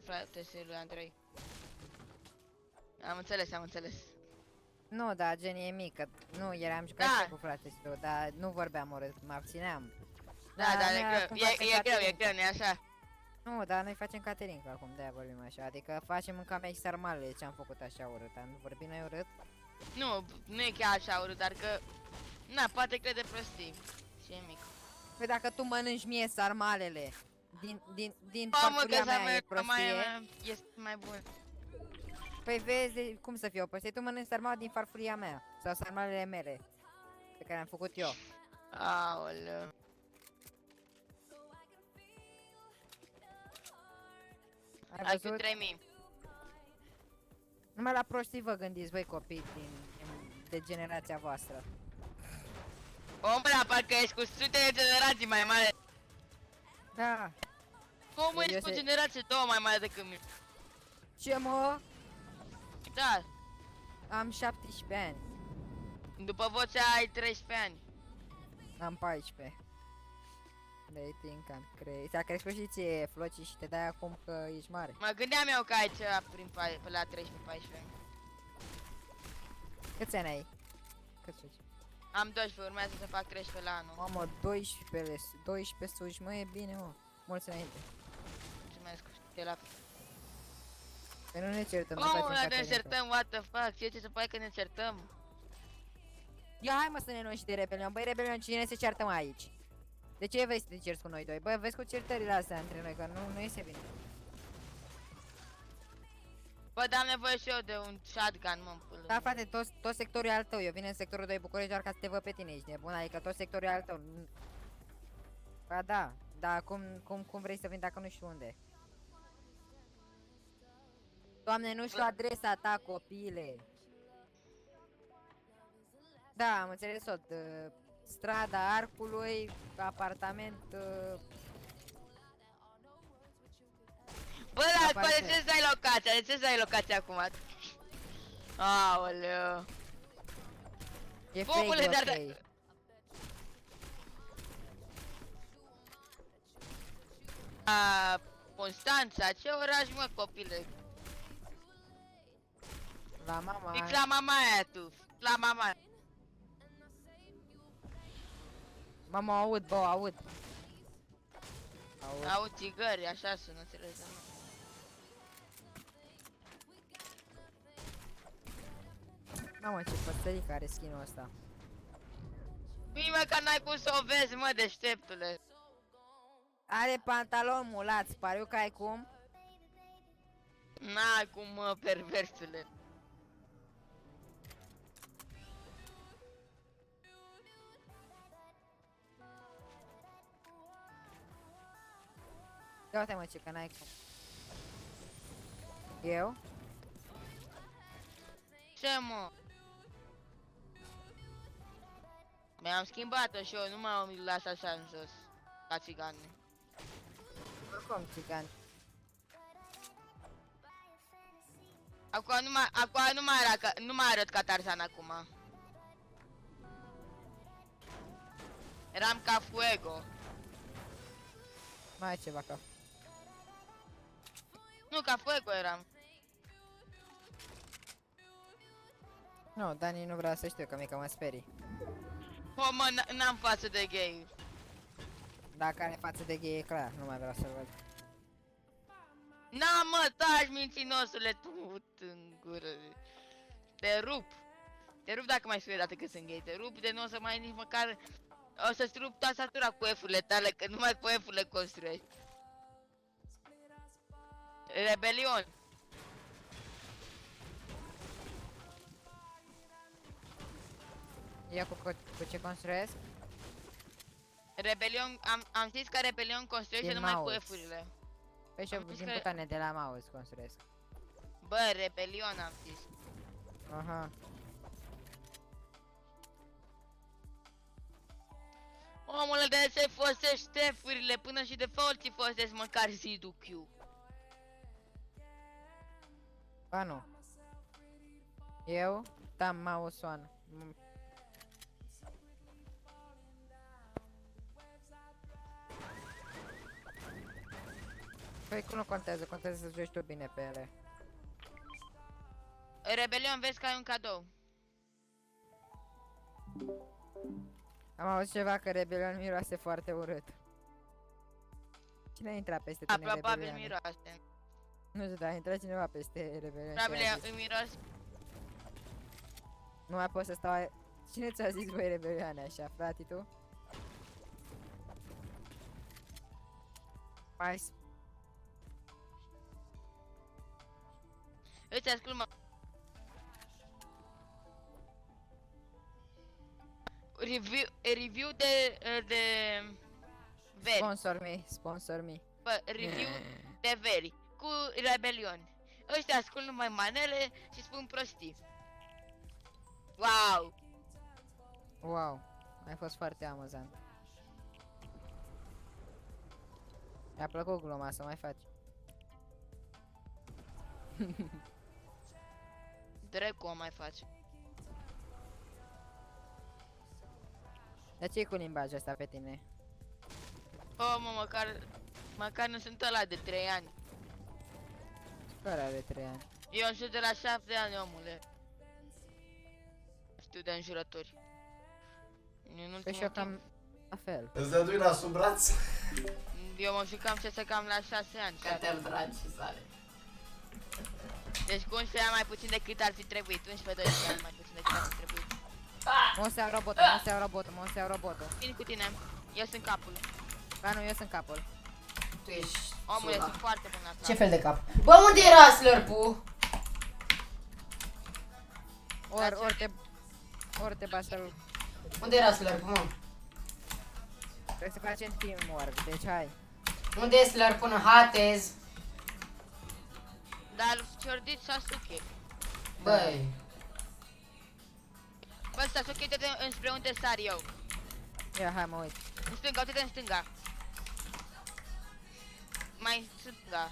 Frate, lui Andrei. Am înțeles.
Nu, da, Jenny e mică. Nu, eram jucat
Da.
și cu fratele său, dar nu vorbeam urât, mă abțineam.
Da,
noi acum facem
e
catering.
greu, nu-i așa?
Nu, dar noi facem catering acum, de-aia vorbim așa. Adică facem mâncam aici sarmalele, ce am făcut așa urât. Am vorbit noi urât?
Nu e chiar așa urât, dar că... Na, poate crede prostii. Și e mic.
Păi dacă tu mănânci mie sarmalele din
Mamă,
farfuria
că
mea e prostie.
este mai bun.
Păi vezi cum să fie o prostie, tu mănânci sarmale din farfuria mea. Sau sarmalele mele, pe care am făcut eu.
Aoleu.
Ai
IQ
văzut?
3000.
Numai la prostii vă gândiți, voi copii de generația voastră.
Omule, parcă ești cu sute de generații mai mare.
Da.
Cum
Eu
ești cu
se-
generație 2 mai mare decât mine?
Ce mă?
Da,
Am 17 ani.
după vocea ai 13 ani.
Am 14. They think I'm crazy. Ți-a crescut și ție, Floci, și te dai acum că ești mare.
Mă gândeam eu că ai ceva pe la 13-14 ani.
Câți ani ai? Câți suci?
Am 12, urmează să fac 13 la anul.
Mamă, 12 suci, mă, e bine, mă. Mulți înainte.
Mulțumesc, te la...
Păi nu ne certăm, nu
Oh,
facem
ne
catering.
certăm, what the fuck, ce se pare că ne certăm?
Ia, hai mă să ne luăm și de Rebelion. Băi, Rebelion, cine se ceartă mai aici? De ce vrei să te cerți cu noi doi? Băi, vezi cu certările astea între noi, că nu iese bine.
Bă, dar am nevoie și eu de un shotgun, mă, în pulă.
Da, frate, tot sectorul e al tău. Eu vin în sectorul 2 București doar ca să te văd pe tine, ești nebun, adică tot sectorul e al tău. Ba da, dar cum vrei să vin dacă nu știu unde? Doamne, nu știu adresa ta, copile. Da, am înțeles tot. Strada Arcului, apartament...
Bă, dar
Aparține.
de ce să dai locația? De ce să dai locația acum? Aoleu.
E
Omule,
fake,
dar-
ok.
Constanța, ce oraș, mă, copile?
La mama.
Fix la mamaia tu, la mama.
Mama, aud, bă, aud.
Au țigări, așa sună, înțelegi, nu?
Mamă, ce păsărică are skin-ul ăsta.
Bine, mă, că n-ai cum să o vezi, mă, deșteptule.
Are pantalon mulat, pariu că ai cum?
N-ai cum, mă, perversule.
Ia uite, mă, ce că n-ai cum. Eu?
Ce, mă? Mi-am schimbat-o și eu, nu m-am las așa în jos, ca țigane.
Oricum, țigan.
Acum nu mai arăt ca Tarzan acum. Eram ca Fuego.
Mai ai ceva ca...
Nu, ca Fuego eram.
Nu, Dani nu vrea să știu, că mică mă sperii.
O, mă, n-am față de gay.
Dacă are față de gay, e clar, nu mai vreau să-l văd.
N-am, mă, taci, minținosule, tu în gură. Te rup. Te rup dacă mai spui o dată că sunt gay. Te rup de nu o să mai nici măcar... O să-ți rup tastatura cu F-urile tale, că numai cu F-urile construiești. Rebelion.
Ia cu ce construiesc?
Rebelion, am zis că Rebelion construiește
Din
numai
mouse.
cu F-urile.
Păi și
Am zis
din
că-
butoane de la mouse construiesc.
Bă, Rebelion am zis.
Aha.
Omule, de ce folosești F-urile până și de fault folosesc măcar zidul Q.
Ba nu. Eu? Da, mouse one. Păi cum nu contează, contează să joci tu bine pe ele.
Rebelion, vezi că ai un cadou.
Am auzit ceva că Rebelion miroase foarte urât. Cine a intrat peste tine,
Probabil
Rebelion?
miroase.
Nu știu, dar a intrat cineva peste Rebelion.
Probabil
și a zis,
îmi miros.
nu mai pot să stau... Cine ți-a zis, băi, Rebelioane, așa, frate, tu? Mai
Îți ascult, mă. Review de veri.
sponsor me.
Bă, review de veri. Cu Rebelion. Ăștia ascult numai manele și spun prostii. Wow!
Wow, ai fost foarte amuzant. Mi-a plăcut gluma, să mai faci.
Dracu o mai faci.
Dar ce-i cu limbajul ăsta pe tine?
Oh, mă, măcar nu sunt ăla de 3 ani.
Care are 3 ani?
Eu sunt de la 7 ani, omule. Știu de înjurători. În
Păi
ultimul
și eu
timp,
cam la fel.
Îți dădui la sub braț?
eu mă jucam CS cam la 6 ani.
Că te-am dragi sale.
Deci cu 11 ani mai puțin decât ar fi trebuit. 11-12 ani mai puțin decât ar fi trebuit.
Mă să iau robotul, mă să iau robotul, mă să iau robotul.
Vin cu tine. Eu sunt capul.
Ba nu, eu sunt capul.
Tu ești
Omule,
sula.
sunt foarte bun la asta.
Ce fel de cap? Bă, unde era slurp-ul?
Ori te bași să-l...
Unde era slurp-ul, mă?
Trebuie să facem teamwork, deci hai.
Unde e slurp-ul în Hatez?
Da, L-a ciordit Sasuke.
Băi,
Bă, Sasuke, uite-te înspre unde sar eu.
Ia, hai mă uit.
În stânga, uite-te în stânga. Mai în stânga.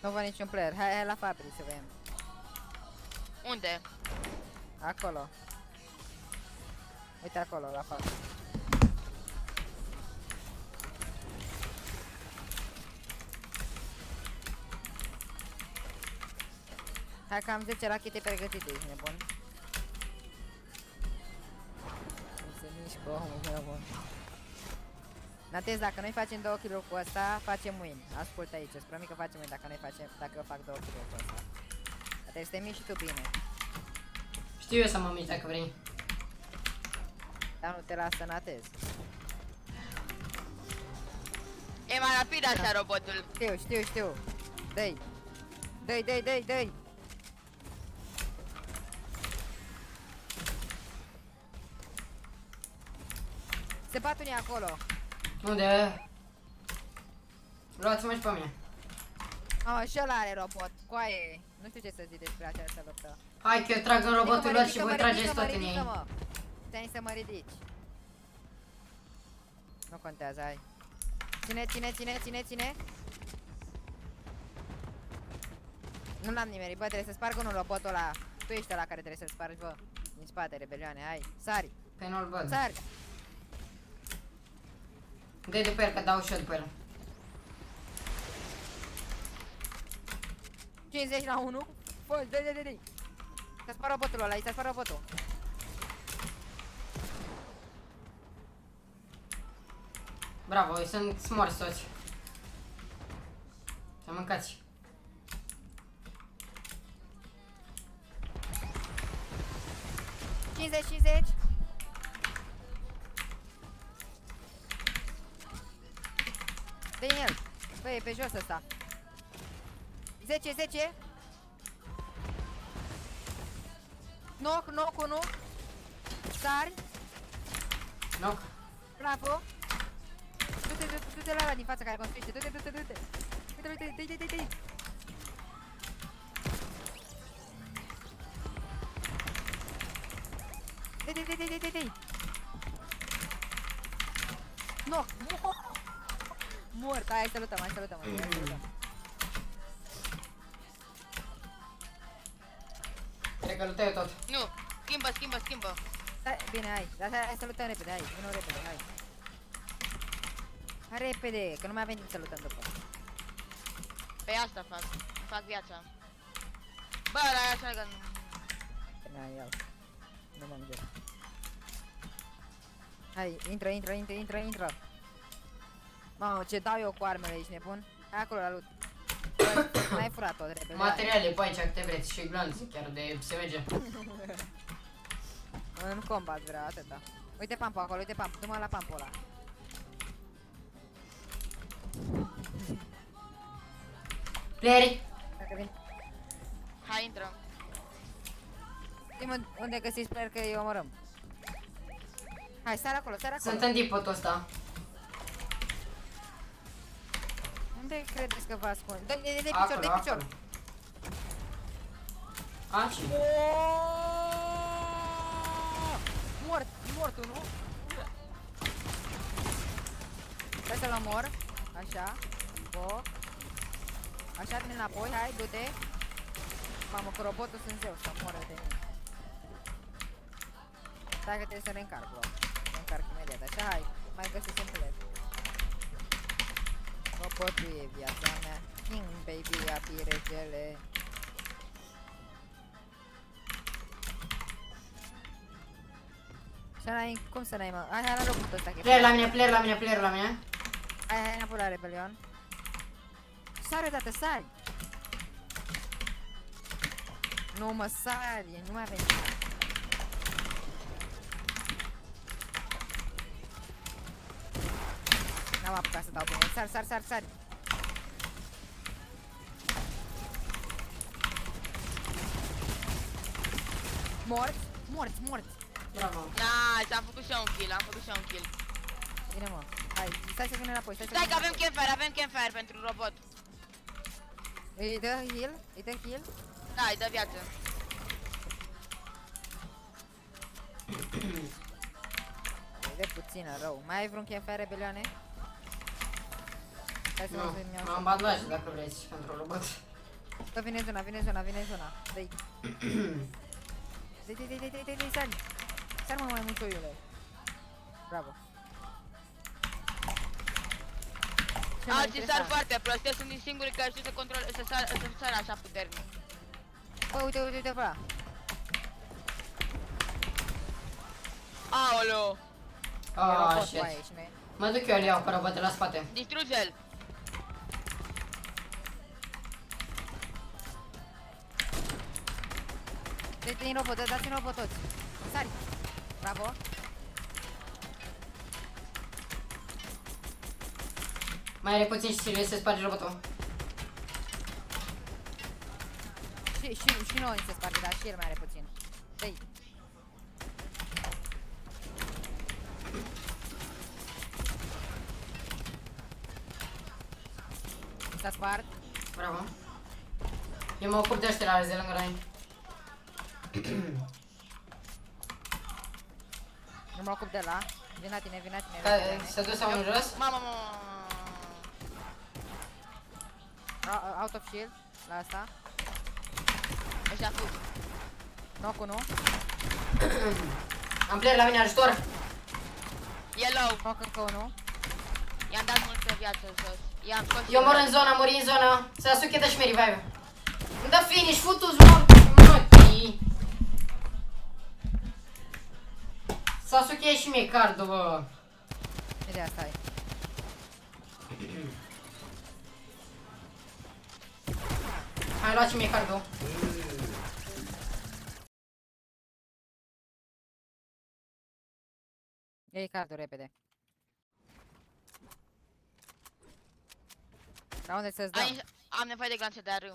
Nu văd niciun player. Hai la fabric să vedem.
Unde?
Acolo. Uite acolo, la fabric. Hai că am 10 rachete pregătite, ești nebun. Nu se mișcă omul meu bun. Natez, dacă noi facem 2 kg cu ăsta, facem win. Ascultă aici, îți promit că facem win dacă eu fac 2 kg cu ăsta. Dar trebuie să te miști și tu bine.
știu eu să mă mișc dacă vrei.
Dar nu te lasă Natez.
E mai rapid așa robotul.
Știu. Dă-i. Dă-i. Se bat unii acolo.
Unde? Luați-mă și pe mine.
Și ăla are robot. Coaie. Nu știu ce să zic despre această luptă.
Hai că eu trag în robotul lor și voi trageți tot în ei.
Ridică-mă. Ți-ai să mă ridici. Nu contează, hai. Ține. Nu l-am nimerit, bă, trebuie să sparg unul robotul ăla. Tu ești ăla care trebuie să-l spargi, bă. Din spate, rebelioane, hai. Sari.
Păi nu-l văd.
Sari.
Dă-i după el că dau și eu după el.
50 la 1. Fă, dă. S-a spart robotul ăla, s-a spart robotul.
Bravo, îi sunt morți toți. Să mâncați.
Dă-i în el. Băi, e pe jos ăsta. 10. Knock 1. Sari.
Knock.
Bravo. Du-te la ăla din fața care construiește. Du-te. Uite, dă-i. Dă-i. Knock. Mort. Hai, salutăm.
Cred că luptă eu tot.
Nu, schimbă.
Stai, bine, hai. Hai să luptăm repede, hai. Vino repede, hai. Hai repede, că nu mai avem timp să luptăm după.
Pe asta fac viața. Bă, ăla e așa că nu...
Hai, ia. Nu mă îngeri. Hai, intră. Mamă, ce dau eu cu armele, ești nebun? Hai acolo la loot. Bă, n-ai furat tot, repede.
Materiale pe aici, câte vreți, și glanțe chiar de se merge.
În combat vreau, atâta. Uite pampul acolo, du-mă la pampul ăla.
Playeri!
Dacă vin...
Hai, intrăm.
Zi-mă unde găsiți player că îi omorâm. Hai, sar acolo.
Sunt în deep-ul ăsta.
Unde credeți că vă ascund? Dă-i
Acolo.
picior.
Aici.
Mort unul. Hai să-l omor. Așa. Bo. Așa, vine înapoi, hai, du-te. Mamă, cu robotul sunt zeu, să moră de mine. Stai că trebuie să reîncarc, bro. Reîncarc imediat, așa, hai. Mai găsesc un player. Robotul e viața mea. King, baby, api regele. Și n-ai, cum să n-ai, mă? Hai la robotul ăsta.
Player la mine.
Hai înapoi la rebelion. Sare, tată, sari! Nu mă sari, nu mai avem. N-am apucat să dau bine. Sar! Morți!
Bravo.
Nice, am făcut și eu un kill, am făcut și eu un kill.
Bine, mă. Hai, stai să vin înapoi, stai să
Stai
vin
că avem
înapoi.
campfire, avem campfire pentru robot.
Îi dă heal? Îi dă heal?
Da, îi dă viață.
Îi dă puțină, rău. Mai ai vreun campfire, rebelioane? Hai să
Nu,
vă zic
am bandaje dacă vreți pentru robot.
Tot vine zona, vine zona, vine zona. Dă-i. Dă-i, sari. Sari, mă, mai mucioiule. Bravo. Ce mai
Alții sar
interesant?
foarte prost, eu sunt din singurii care știu să sară așa puternic.
Bă, uite, uite, uite pe ăla.
Aoleo!
E
Ah,
robotul
shit.
aia și noi.
Mă duc eu, îl iau cu robotul la spate.
Distruge-l!
Dă-i în robot, dați în robot toți. Sari. Bravo.
Mai are puțin și Sirius să sparge robotul.
Și noi se sparge, dar și el mai are puțin. Dă-i. S-a spart.
Bravo. Eu mă ocup de ăștia la de lângă noi.
Nu mă ocup de la. Vin la tine, vin la tine.
S-a dus sau în jos?
Mamă.
Out of shield. La asta.
Ăștia fug.
Knock 1.
Am player la mine, ajutor!
Yellow.
Knock încă 1.
I-am dat multă viață jos. I-am scos și
Eu mor
eu.
în zona, mori în zona. Sasuke, dă și mie revive. Îmi dă finish, futu-ți mătii! Sasuke și mie cardul, bă.
Ideea asta e.
Hai, luați și mie cardul.
Iei cardul repede. La unde să-ți dăm?
Aici am nevoie de glanțe de arâu.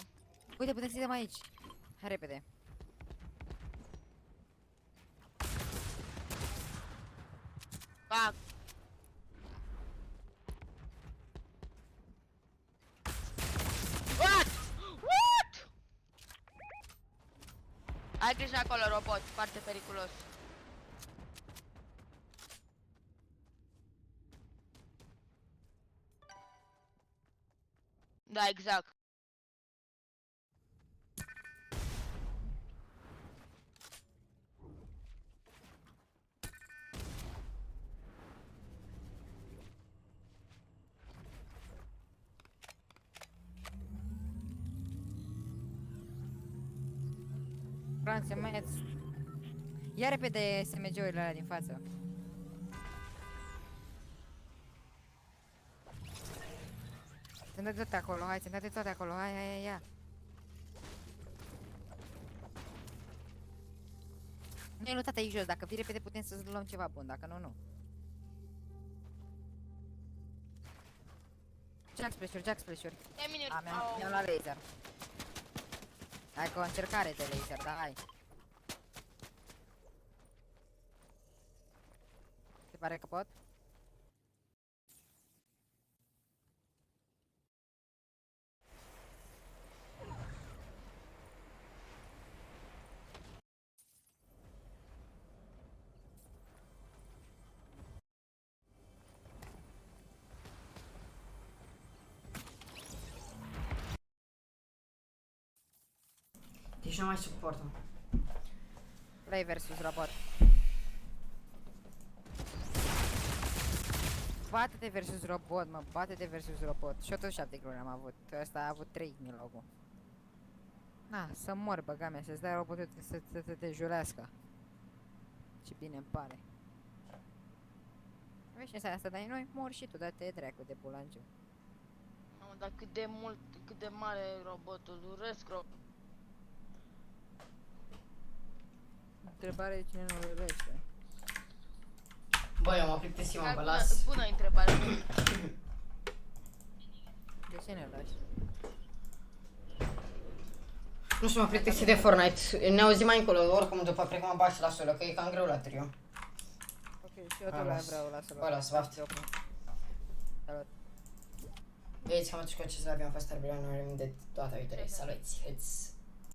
Uite, putem să-i dăm aici. Hai repede.
Fac. What? What? Ai grijă acolo, robot, foarte periculos. Da, exact.
Franțe, mai ia repede SMG-urile alea din față. Sunt toate acolo, hai, sunt toate acolo, hai, ia. Nu e luat aici jos, dacă vii repede putem să luăm ceva bun, dacă nu, nu. Jack splash-uri. Mi-am luat laser. Hai că o încercare de laser, da, hai. Se pare că pot?
Deci nu mai suportă.
Play versus robot. Bate-te versus robot, mă, bate-te versus robot. Și eu tot 7 glori am avut. Ăsta a avut 3 din logul. Na, să mor, băga mea, să-ți dai robotul să te jurească. Ce bine îmi pare. Vezi ce înseamnă asta, dar noi mor și tu, dă-te dracu de bulangiu.
Mamă, dar cât de mult, cât de mare e robotul, urăsc robotul.
Întrebarea e cine nu iubește.
Băi, eu mă plictisim, mă,
Dar
vă
bună,
las.
bună întrebare.
De ce ne lași?
Nu știu, mă plictisit de Fortnite. Ne auzim mai încolo, oricum după prima bași la solo, că e cam greu la trio.
Ok, și eu tot la vreau la să
Bă, las, baftă.
Salut.
Veiți, cam atunci cu acest live am fost terminat, nu de toată viitoare. Salut, hăți!